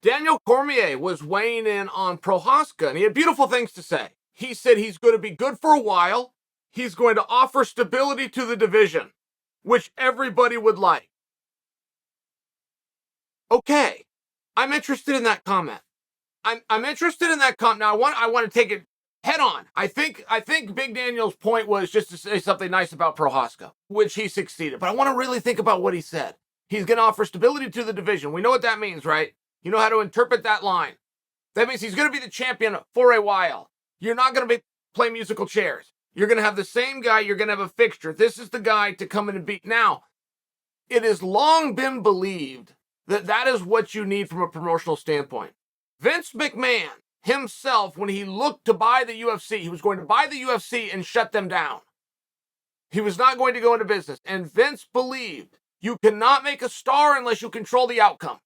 Daniel Cormier was weighing in on Prochazka, and he had beautiful things to say. He said he's going to be good for a while. He's going to offer stability to the division, which everybody would like. Okay, I'm interested in that comment. I'm interested in that comment. Now, I want to take it head on. I think Big Daniel's point was just to say something nice about Prochazka, which he succeeded. But I want to really think about what he said. He's going to offer stability to the division. We know what that means, right? You know how to interpret that line. That means he's going to be the champion for a while. You're not going to play musical chairs. You're going to have the same guy. You're going to have a fixture. This is the guy to come in and beat. Now, it has long been believed that that is what you need from a promotional standpoint. Vince McMahon himself, when he looked to buy the UFC, he was going to buy the UFC and shut them down. He was not going to go into business. And Vince believed you cannot make a star unless you control the outcome.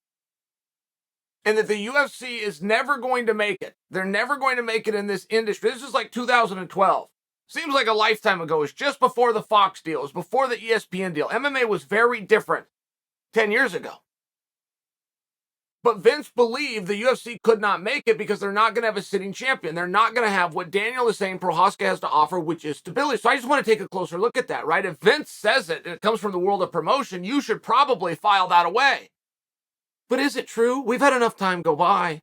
And that the UFC is never going to make it. They're never going to make it in this industry. This is like 2012. Seems like a lifetime ago. It was just before the Fox deal. It was before the ESPN deal. MMA was very different 10 years ago. But Vince believed the UFC could not make it because they're not going to have a sitting champion. They're not going to have what Daniel is saying Prochazka has to offer, which is stability. So I just want to take a closer look at that, right? If Vince says it, and it comes from the world of promotion, you should probably file that away. But is it true? We've had enough time go by.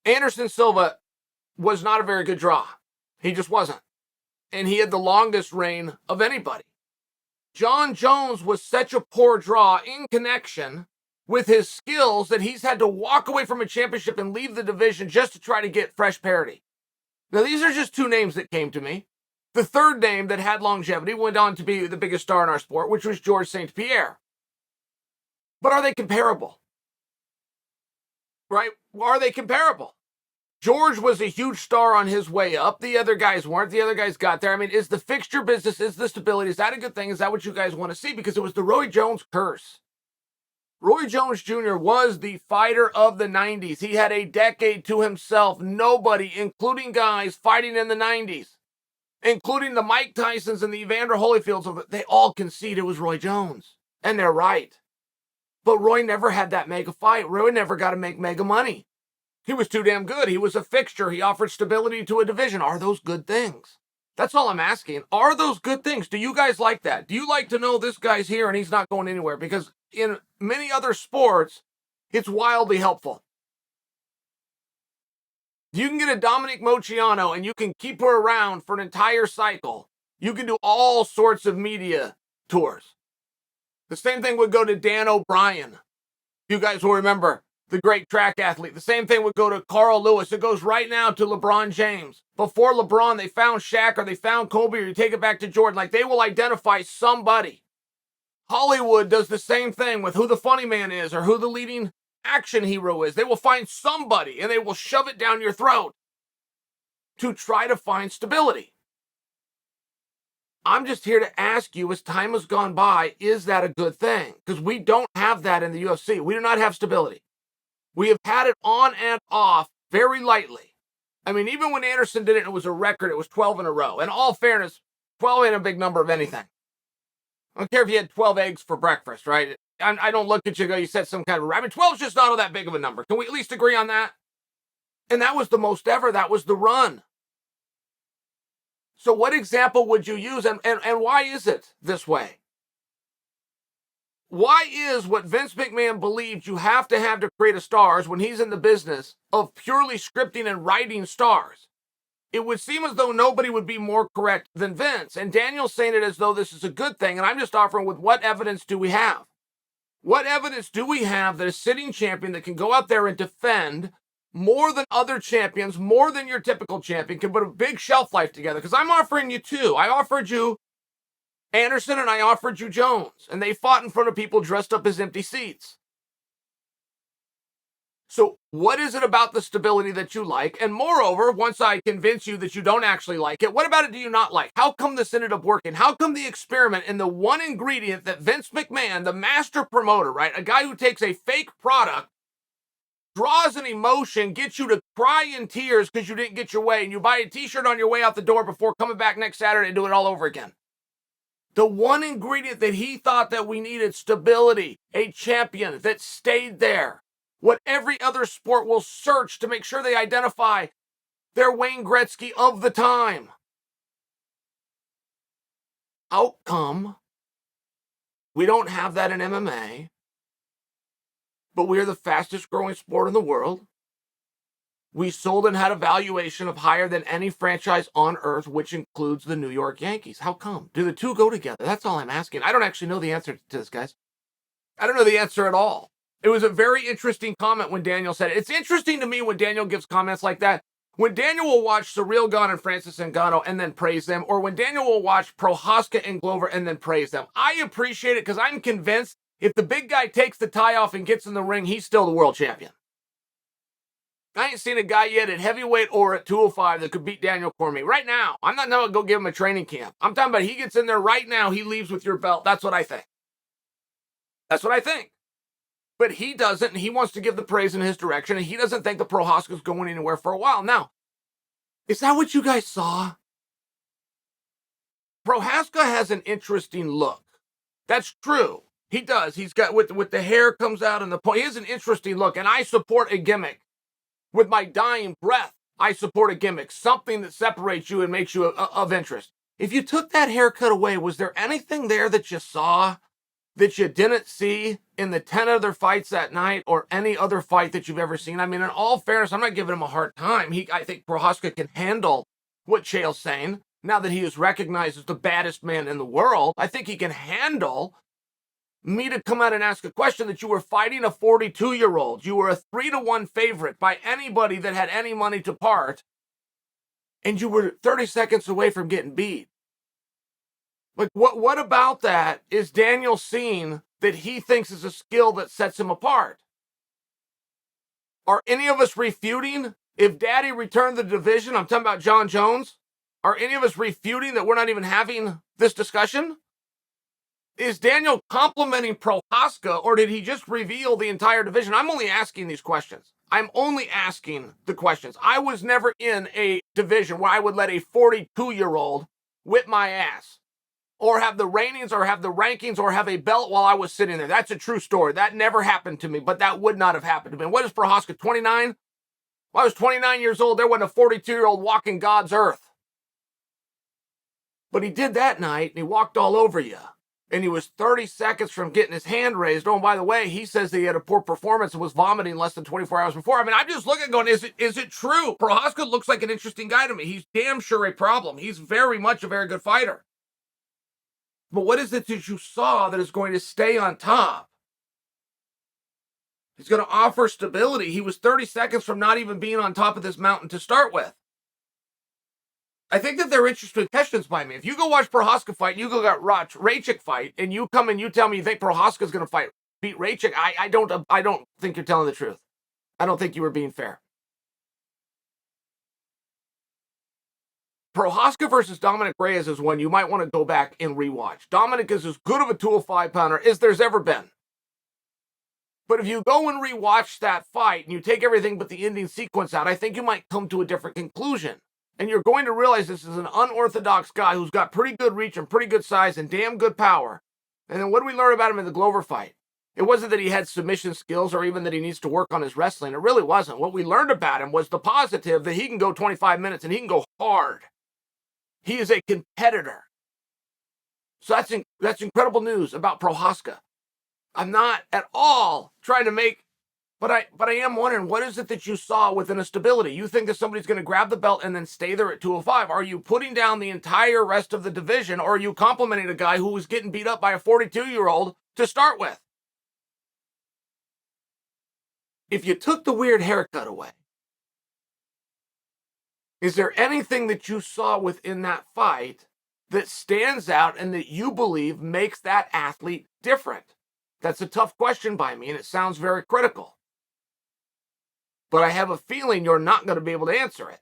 Anderson Silva was not a very good draw. He just wasn't. And he had the longest reign of anybody. Jon Jones was such a poor draw in connection with his skills that he's had to walk away from a championship and leave the division just to try to get fresh parity. Now, these are just two names that came to me. The third name that had longevity went on to be the biggest star in our sport, which was Georges St-Pierre. But are they comparable? Right? Are they comparable? George was a huge star on his way up. The other guys weren't. The other guys got there. I mean, is the fixture business, is the stability, is that a good thing? Is that what you guys want to see? Because it was the Roy Jones curse. Roy Jones Jr. was the fighter of the 90s. He had a decade to himself. Nobody, including guys fighting in the 90s, including the Mike Tysons and the Evander Holyfields, they all concede it was Roy Jones. And they're right. But Roy never had that mega fight. Roy never got to make mega money. He was too damn good. He was a fixture. He offered stability to a division. Are those good things? That's all I'm asking. Are those good things? Do you guys like that? Do you like to know this guy's here and he's not going anywhere? Because in many other sports, it's wildly helpful. You can get a Dominic Moceanu and you can keep her around for an entire cycle. You can do all sorts of media tours. The same thing would go to Dan O'Brien. You guys will remember the great track athlete. The same thing would go to Carl Lewis. It goes right now to LeBron James. Before LeBron, they found Shaq or they found Kobe, or you take it back to Jordan. Like, they will identify somebody. Hollywood does the same thing with who the funny man is or who the leading action hero is. They will find somebody and they will shove it down your throat to try to find stability. I'm just here to ask you, as time has gone by, is that a good thing? Because we don't have that in the UFC. We do not have stability. We have had it on and off very lightly. I mean, even when Anderson did it, it was a record. It was 12 in a row. In all fairness, 12 ain't a big number of anything. I don't care if you had 12 eggs for breakfast, right? I don't look at you and go, you said some kind of... I mean, 12 is just not that big of a number. Can we at least agree on that? And that was the most ever. That was the run. So what example would you use, and why is it this way? Why is what Vince McMahon believed you have to create a stars when he's in the business of purely scripting and writing stars? It would seem as though nobody would be more correct than Vince. And Daniel's saying it as though this is a good thing. And I'm just offering with what evidence do we have? What evidence do we have that a sitting champion that can go out there and defend more than other champions, more than your typical champion, can put a big shelf life together? Because I'm offering you two. I offered you Anderson and I offered you Jones. And they fought in front of people dressed up as empty seats. So what is it about the stability that you like? And moreover, once I convince you that you don't actually like it, what about it do you not like? How come this ended up working? How come the experiment in the one ingredient that Vince McMahon, the master promoter, right, a guy who takes a fake product, draws an emotion, gets you to cry in tears because you didn't get your way, and you buy a t-shirt on your way out the door before coming back next Saturday and do it all over again? The one ingredient that he thought that we needed, stability, a champion that stayed there. what every other sport will search to make sure they identify their Wayne Gretzky of the time. How come we don't have that in MMA, but we are the fastest growing sport in the world? We sold and had a valuation of higher than any franchise on earth, which includes the New York Yankees. How come? Do the two go together? That's all I'm asking. I don't actually know the answer to this, guys. I don't know the answer at all. It was a very interesting comment when Daniel said it. It's interesting to me when Daniel gives comments like that. When Daniel will watch Cyril Gane and Francis Ngannou and then praise them, or when Daniel will watch Prochazka and Glover and then praise them. I appreciate it because I'm convinced if the big guy takes the tie off and gets in the ring, he's still the world champion. I ain't seen a guy yet at heavyweight or at 205 that could beat Daniel Cormier. Right now, I'm not going to go give him a training camp. I'm talking about he gets in there right now, he leaves with your belt. That's what I think. That's what I think. But he doesn't, and he wants to give the praise in his direction, and he doesn't think the Prochazka's going anywhere for a while. Now, is that what you guys saw? Prochazka has an interesting look. That's true. He does. He's got, with the hair comes out and the point. He has an interesting look, and I support a gimmick. With my dying breath, I support a gimmick, something that separates you and makes you of interest. If you took that haircut away, was there anything there that you saw that you didn't see in the 10 other fights that night or any other fight that you've ever seen? I mean, in all fairness, I'm not giving him a hard time. I think Prochazka can handle what Chael's saying. Now that he is recognized as the baddest man in the world, I think he can handle me to come out and ask a question that you were fighting a 42-year-old. You were a 3-1 favorite by anybody that had any money to part, and you were 30 seconds away from getting beat. Like, what about that is Daniel seeing that he thinks is a skill that sets him apart? Are any of us refuting if Daddy returned the division? I'm talking about Jon Jones. Are any of us refuting that we're not even having this discussion? Is Daniel complimenting Prochazka, or did he just reveal the entire division? I'm only asking these questions. I'm only asking the questions. I was never in a division where I would let a 42-year-old whip my ass, or have the ratings, or have the rankings, or have a belt while I was sitting there. That's a true story. That never happened to me, but that would not have happened to me. What is Prochazka, 29? When I was 29 years old, there wasn't a 42-year-old walking God's earth. But he did that night, and he walked all over you. And he was 30 seconds from getting his hand raised. Oh, and by the way, he says that he had a poor performance and was vomiting less than 24 hours before. I mean, I'm just looking going, is it true? Prochazka looks like an interesting guy to me. He's damn sure a problem. He's very much a very good fighter. But what is it that you saw that is going to stay on top? He's going to offer stability. He was 30 seconds from not even being on top of this mountain to start with. I think that they're interesting questions by me. If you go watch Prochazka fight, and you go watch Rachik fight, and you come and you tell me you think Prochazka's going to beat Rachik, I don't think you're telling the truth. I don't think you were being fair. Prochazka versus Dominic Reyes is one you might want to go back and rewatch. Dominic is as good of a 205-pounder as there's ever been. But if you go and rewatch that fight and you take everything but the ending sequence out, I think you might come to a different conclusion. And you're going to realize this is an unorthodox guy who's got pretty good reach and pretty good size and damn good power. And then what do we learn about him in the Glover fight? It wasn't that he had submission skills or even that he needs to work on his wrestling. It really wasn't. What we learned about him was the positive that he can go 25 minutes and he can go hard. He is a competitor. So that's incredible news about Prochazka. I'm not at all trying to make, but I am wondering, what is it that you saw within a stability? You think that somebody's going to grab the belt and then stay there at 205? Are you putting down the entire rest of the division, or are you complimenting a guy who was getting beat up by a 42-year-old to start with? If you took the weird haircut away, is there anything that you saw within that fight that stands out and that you believe makes that athlete different? That's a tough question by me, and it sounds very critical. But I have a feeling you're not going to be able to answer it.